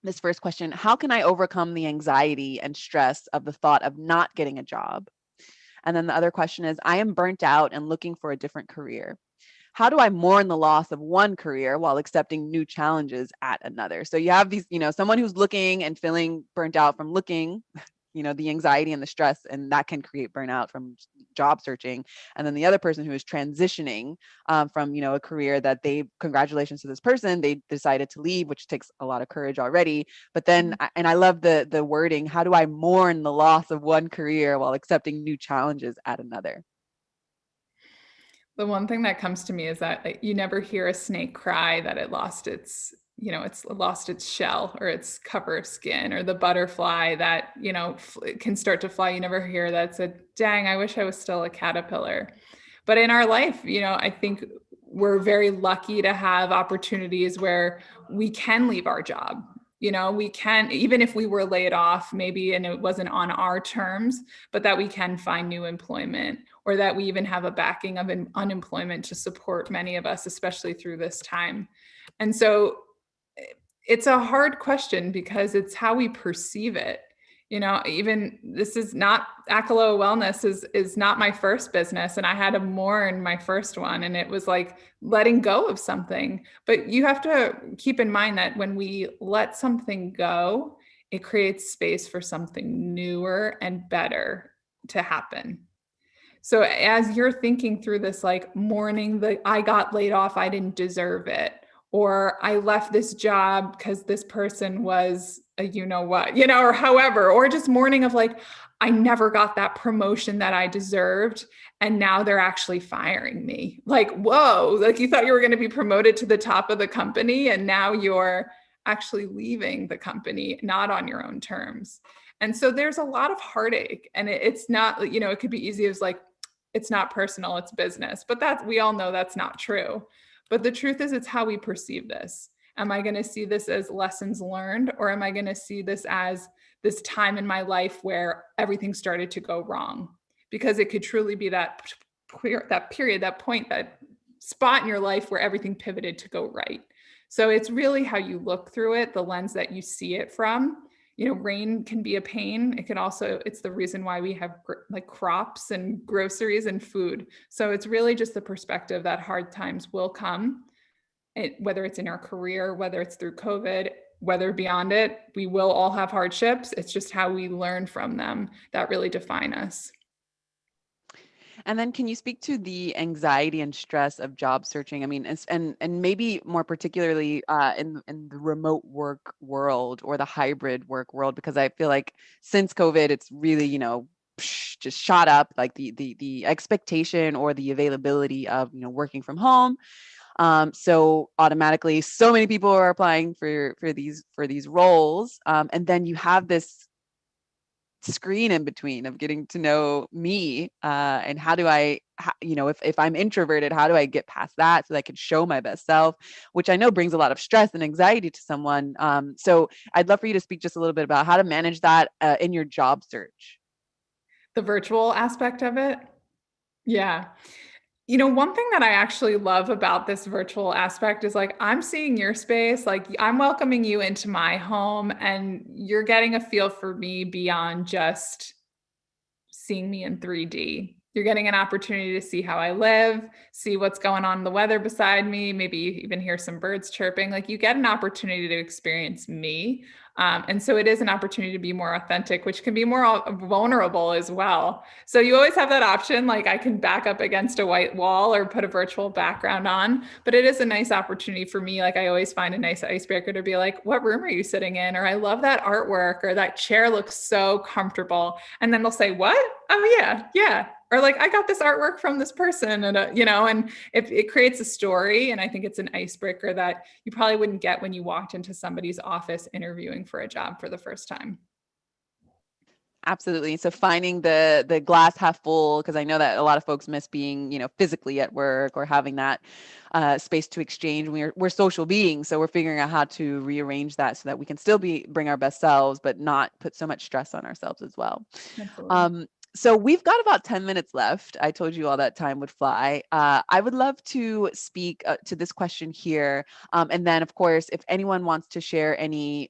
this first question: how can I overcome the anxiety and stress of the thought of not getting a job? And then the other question is: I am burnt out and looking for a different career. How do I mourn the loss of one career while accepting new challenges at another? So you have these, someone who's looking and feeling burnt out from looking, the anxiety and the stress, and that can create burnout from job searching. And then the other person who is transitioning from, a career that congratulations to this person, they decided to leave, which takes a lot of courage already. But then, and I love the wording: how do I mourn the loss of one career while accepting new challenges at another? The one thing that comes to me is that you never hear a snake cry that it lost it's lost its shell or its cover of skin, or the butterfly that, can start to fly. You never hear that said, dang, I wish I was still a caterpillar. But in our life, I think we're very lucky to have opportunities where we can leave our job. We can, even if we were laid off, maybe, and it wasn't on our terms, but that we can find new employment, or that we even have a backing of unemployment to support many of us, especially through this time. And so it's a hard question because it's how we perceive it. Even this is not Akalo Wellness is not my first business, and I had to mourn my first one, and it was like letting go of something. But you have to keep in mind that when we let something go, it creates space for something newer and better to happen. So as you're thinking through this, like mourning the I got laid off, I didn't deserve it, or I left this job because this person was a you know what, or however, or just mourning of like, I never got that promotion that I deserved. And now they're actually firing me. Like, whoa, like you thought you were going to be promoted to the top of the company, and now you're actually leaving the company, not on your own terms. And so there's a lot of heartache, and it's not, it could be easy as like, it's not personal, it's business. But we all know that's not true. But the truth is, it's how we perceive this. Am I going to see this as lessons learned, or am I going to see this as this time in my life where everything started to go wrong? Because it could truly be that period, that point, that spot in your life where everything pivoted to go right. So it's really how you look through it, the lens that you see it from. Rain can be a pain. It's the reason why we have like crops and groceries and food. So it's really just the perspective that hard times will come, whether it's in our career, whether it's through COVID, whether beyond it, we will all have hardships. It's just how we learn from them that really define us. And then can you speak to the anxiety and stress of job searching? I mean, and maybe more particularly in the remote work world or the hybrid work world, because I feel like since COVID, it's really, just shot up, like the expectation or the availability of, working from home. So automatically, so many people are applying for these roles, and then you have this screen in between of getting to know me, and how do I, if I'm introverted, how do I get past that so that I can show my best self, which I know brings a lot of stress and anxiety to someone. So I'd love for you to speak just a little bit about how to manage that in your job search. The virtual aspect of it. Yeah. One thing that I actually love about this virtual aspect is like, I'm seeing your space, like I'm welcoming you into my home, and you're getting a feel for me beyond just seeing me in 3D. You're getting an opportunity to see how I live, see what's going on in the weather beside me, maybe even hear some birds chirping. Like you get an opportunity to experience me. And so it is an opportunity to be more authentic, which can be more vulnerable as well. So you always have that option. Like I can back up against a white wall or put a virtual background on, but it is a nice opportunity for me. Like I always find a nice icebreaker to be like, what room are you sitting in? Or I love that artwork, or that chair looks so comfortable. And then they'll say, what? Oh yeah, yeah. Or like, I got this artwork from this person, and and it creates a story. And I think it's an icebreaker that you probably wouldn't get when you walked into somebody's office interviewing for a job for the first time. Absolutely. So finding the glass half full, because I know that a lot of folks miss being, physically at work or having that space to exchange. We're social beings, so we're figuring out how to rearrange that so that we can still bring our best selves, but not put so much stress on ourselves as well. Absolutely. So we've got about 10 minutes left. I told you all that time would fly. I would love to speak to this question here. And then, of course, if anyone wants to share any,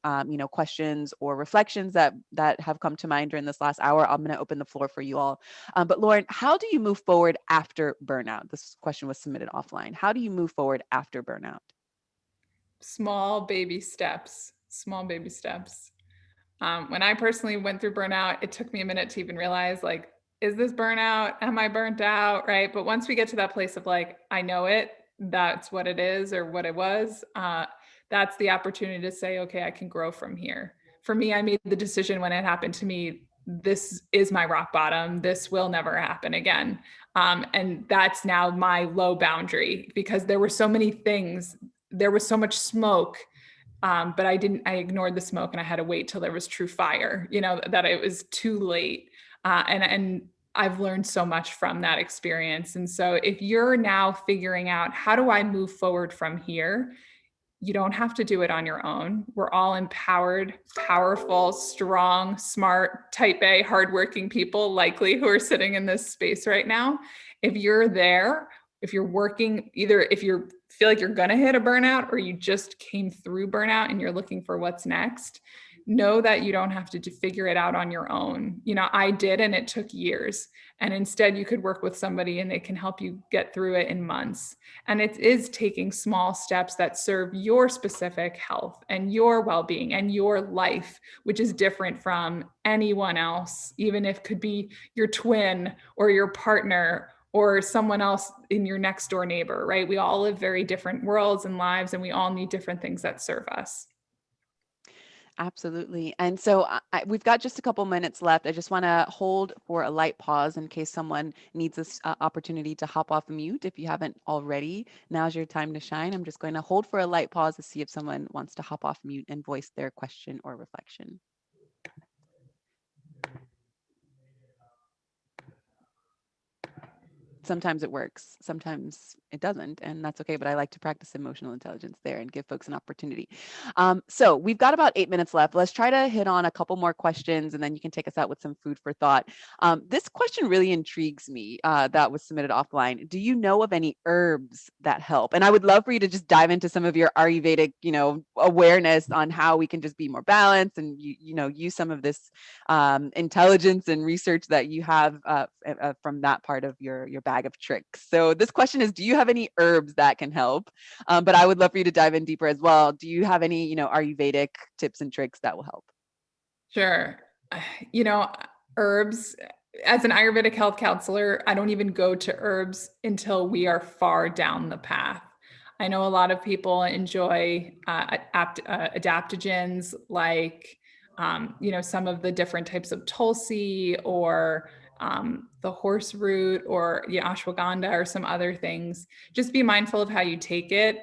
questions or reflections that have come to mind during this last hour, I'm going to open the floor for you all. But Lauren, how do you move forward after burnout? This question was submitted offline. How do you move forward after burnout? Small baby steps, small baby steps. When I personally went through burnout, it took me a minute to even realize, like, is this burnout? Am I burnt out? Right. But once we get to that place of like, I know it, that's what it is or what it was, that's the opportunity to say, okay, I can grow from here. For me, I made the decision when it happened to me, this is my rock bottom. This will never happen again. And that's now my low boundary, because there were so many things, there was so much smoke, but I ignored the smoke, and I had to wait till there was true fire, that it was too late. And I've learned so much from that experience. And so if you're now figuring out, how do I move forward from here? You don't have to do it on your own. We're all empowered, powerful, strong, smart, type A, hardworking people likely who are sitting in this space right now. If you're there, if you're working, either if you feel like you're going to hit a burnout, or you just came through burnout and you're looking for what's next, know that you don't have to figure it out on your own. I did, and it took years. And instead, you could work with somebody and they can help you get through it in months. And it is taking small steps that serve your specific health and your well-being and your life, which is different from anyone else, even if it could be your twin or your partner or someone else in your next door neighbor, right? We all live very different worlds and lives, and we all need different things that serve us. Absolutely. And so we've got just a couple minutes left. I just want to hold for a light pause in case someone needs this opportunity to hop off mute. If you haven't already, now's your time to shine. I'm just going to hold for a light pause to see if someone wants to hop off mute and voice their question or reflection. Sometimes it works, sometimes it doesn't, and that's okay. But I like to practice emotional intelligence there and give folks an opportunity. So we've got about 8 minutes left. Let's try to hit on a couple more questions, and then you can take us out with some food for thought. This question really intrigues me, that was submitted offline. Do you know of any herbs that help? And I would love for you to just dive into some of your Ayurvedic, awareness on how we can just be more balanced and use some of this intelligence and research that you have from that part of your bag of tricks. So this question is, do you have any herbs that can help? But I would love for you to dive in deeper as well. Do you have any, Ayurvedic tips and tricks that will help? Sure. Herbs, as an Ayurvedic health counselor, I don't even go to herbs until we are far down the path. I know a lot of people enjoy adaptogens like, some of the different types of tulsi or the horse root or ashwagandha or some other things. Just be mindful of how you take it,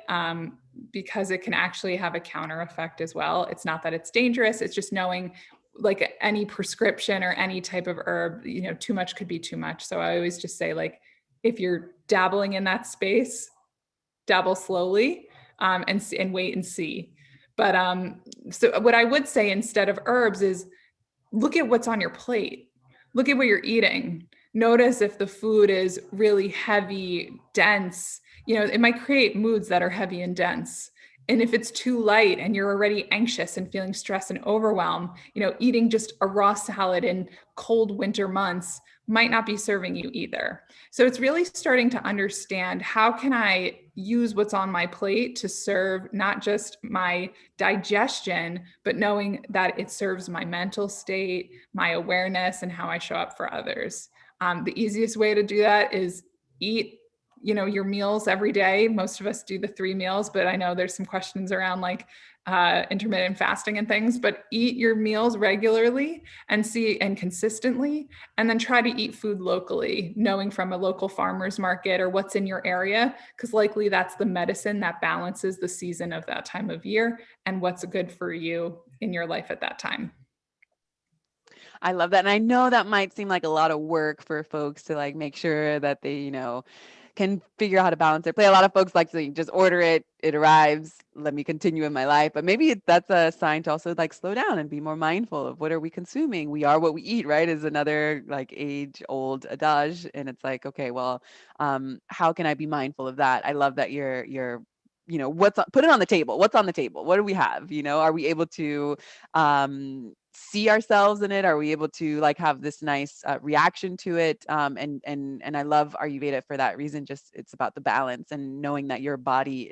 because it can actually have a counter effect as well. It's not that it's dangerous. It's just knowing, like any prescription or any type of herb, too much could be too much. So I always just say, like, if you're dabbling in that space, dabble slowly, and wait and see. But so what I would say instead of herbs is look at what's on your plate. Look at what you're eating. Notice if the food is really heavy, dense. It might create moods that are heavy and dense. And if it's too light and you're already anxious and feeling stress and overwhelm, eating just a raw salad in cold winter months might not be serving you either. So it's really starting to understand, how can I use what's on my plate to serve not just my digestion, but knowing that it serves my mental state, my awareness, and how I show up for others. The easiest way to do that is eat your meals every day. Most of us do the 3 meals, but I know there's some questions around like intermittent fasting and things, but eat your meals regularly and consistently, and then try to eat food locally, knowing from a local farmer's market or what's in your area, because likely that's the medicine that balances the season of that time of year and what's good for you in your life at that time. I love that. And I know that might seem like a lot of work for folks to like make sure that they, can figure out how to balance their plate. A lot of folks like to just order it, it arrives, let me continue in my life. But maybe that's a sign to also like slow down and be more mindful of what are we consuming. We are what we eat, right? Is another like age old adage. And it's like, okay, well, how can I be mindful of that? I love that you're put it on the table. What's on the table? What do we have? Are we able to see ourselves in it? Are we able to like have this nice reaction to it? And I love Ayurveda for that reason. Just it's about the balance and knowing that your body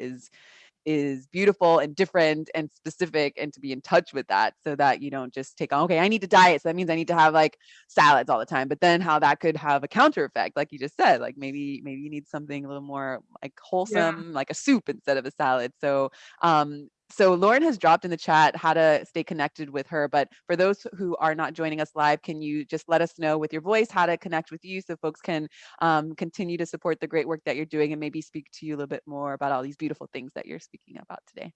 is beautiful and different and specific, and to be in touch with that so that you don't just take on, okay, I need to diet, so that means I need to have like salads all the time, but then how that could have a counter effect, like you just said, like maybe you need something a little more like wholesome, Yeah. like a soup instead of a salad. So Lauren has dropped in the chat how to stay connected with her. But for those who are not joining us live, can you just let us know with your voice how to connect with you so folks can continue to support the great work that you're doing and maybe speak to you a little bit more about all these beautiful things that you're speaking about today?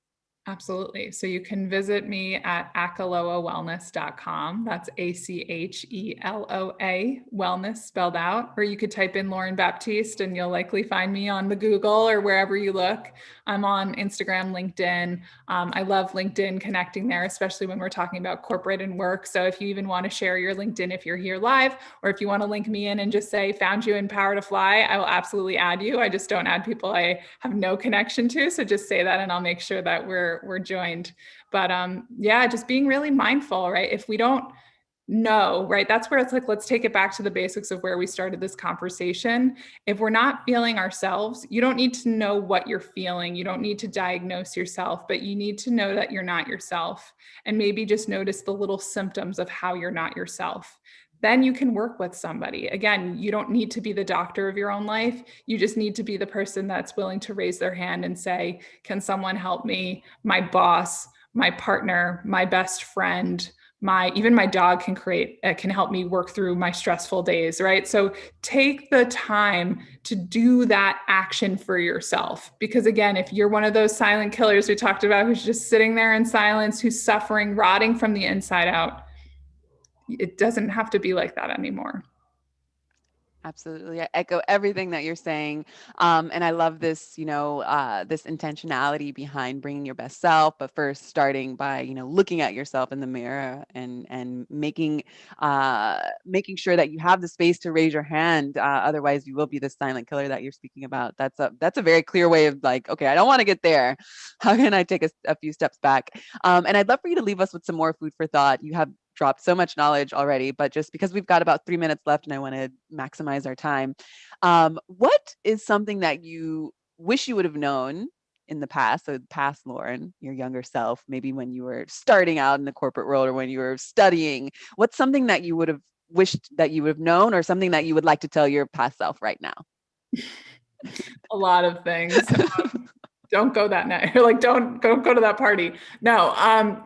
Absolutely. So you can visit me at achaloawellness.com. That's ACHELOA wellness spelled out. Or you could type in Lauren Baptiste and you'll likely find me on the Google or wherever you look. I'm on Instagram, LinkedIn. I love LinkedIn, connecting there, especially when we're talking about corporate and work. So if you even want to share your LinkedIn if you're here live, or if you want to link me in and just say, found you in Power to Fly, I will absolutely add you. I just don't add people I have no connection to. So just say that and I'll make sure that we're we're joined. But yeah, just being really mindful, right? If we don't know, right, that's where it's like, let's take it back to the basics of where we started this conversation. If we're not feeling ourselves, you don't need to know what you're feeling. You don't need to diagnose yourself, but you need to know that you're not yourself, and maybe just notice the little symptoms of how you're not yourself. Then you can work with somebody. Again, you don't need to be the doctor of your own life. You just need to be the person that's willing to raise their hand and say, can someone help me? My boss, my partner, my best friend, even my dog can help me work through my stressful days, right? So take the time to do that action for yourself. Because again, if you're one of those silent killers we talked about, who's just sitting there in silence, who's suffering, rotting from the inside out, it doesn't have to be like that anymore. Absolutely. I echo everything that you're saying. And I love this, this intentionality behind bringing your best self, but first starting by, looking at yourself in the mirror and making sure that you have the space to raise your hand. Otherwise you will be the silent killer that you're speaking about. That's a very clear way of like, okay, I don't want to get there. How can I take a few steps back? And I'd love for you to leave us with some more food for thought. You have dropped so much knowledge already, but just because we've got about 3 minutes left and I want to maximize our time, what is something that you wish you would have known in the past? So past Lauren, your younger self, maybe when you were starting out in the corporate world or when you were studying, what's something that you would have wished that you would have known, or something that you would like to tell your past self right now? A lot of things. Don't go that night. Like, don't go to that party. No, I'm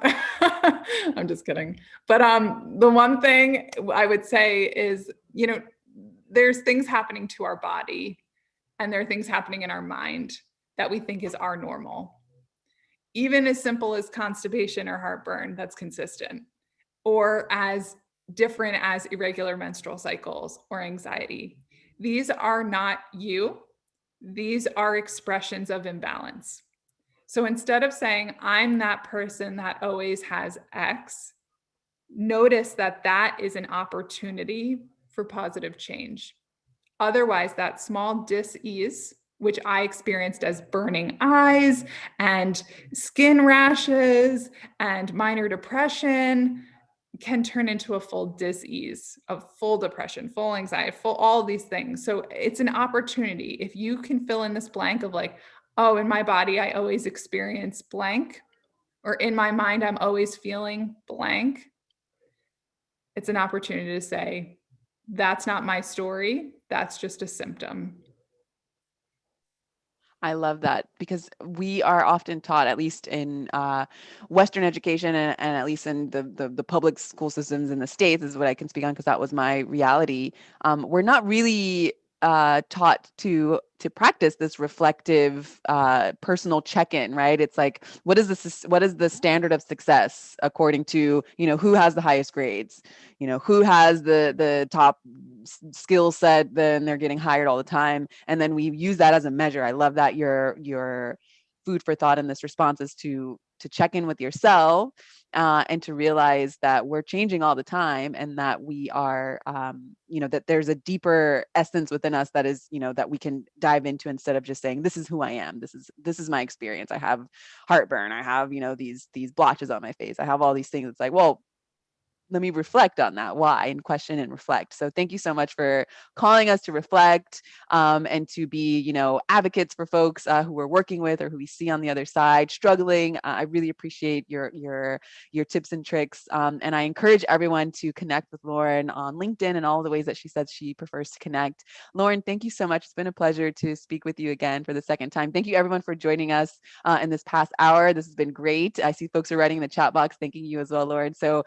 just kidding. But the one thing I would say is, there's things happening to our body, and there are things happening in our mind that we think is our normal. Even as simple as constipation or heartburn, that's consistent, or as different as irregular menstrual cycles or anxiety. These are not you. These are expressions of imbalance. So instead of saying, I'm that person that always has X, notice that that is an opportunity for positive change. Otherwise, that small dis-ease, which I experienced as burning eyes and skin rashes and minor depression, can turn into a full dis-ease, of full depression, full anxiety, full all these things. So it's an opportunity. If you can fill in this blank of like, oh, in my body, I always experience blank, or in my mind, I'm always feeling blank. It's an opportunity to say, that's not my story. That's just a symptom. I love that, because we are often taught, at least in Western education and at least in the public school systems in the States, is what I can speak on because that was my reality. We're not really taught to practice this reflective personal check-in, right? It's like, what is the standard of success according to, who has the highest grades, who has the top skill set, then they're getting hired all the time, and then we use that as a measure. I love that your food for thought in this response is to check in with yourself, and to realize that we're changing all the time, and that we are, that there's a deeper essence within us that is, that we can dive into, instead of just saying, this is who I am. This is my experience. I have heartburn. I have, these blotches on my face. I have all these things. It's like, well, let me reflect on that, why, and question and reflect. So thank you so much for calling us to reflect, and to be, advocates for folks who we're working with or who we see on the other side struggling. I really appreciate your tips and tricks. And I encourage everyone to connect with Lauren on LinkedIn and all the ways that she says she prefers to connect. Lauren, thank you so much. It's been a pleasure to speak with you again for the second time. Thank you everyone for joining us in this past hour. This has been great. I see folks are writing in the chat box thanking you as well, Lauren. So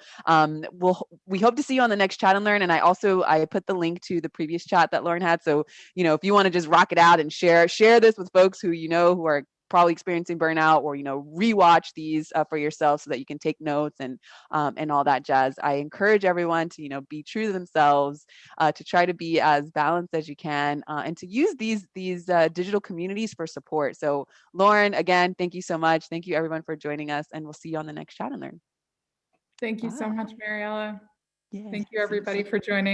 we hope to see you on the next Chat and Learn. And I put the link to the previous chat that Lauren had. So, if you want to just rock it out and share this with folks who, who are probably experiencing burnout, or, rewatch these for yourself so that you can take notes and all that jazz. I encourage everyone to, be true to themselves, to try to be as balanced as you can, and to use these digital communities for support. So Lauren, again, thank you so much. Thank you everyone for joining us, and we'll see you on the next Chat and Learn. Thank you so much, Mariella. Yeah, Thank you, everybody, for joining.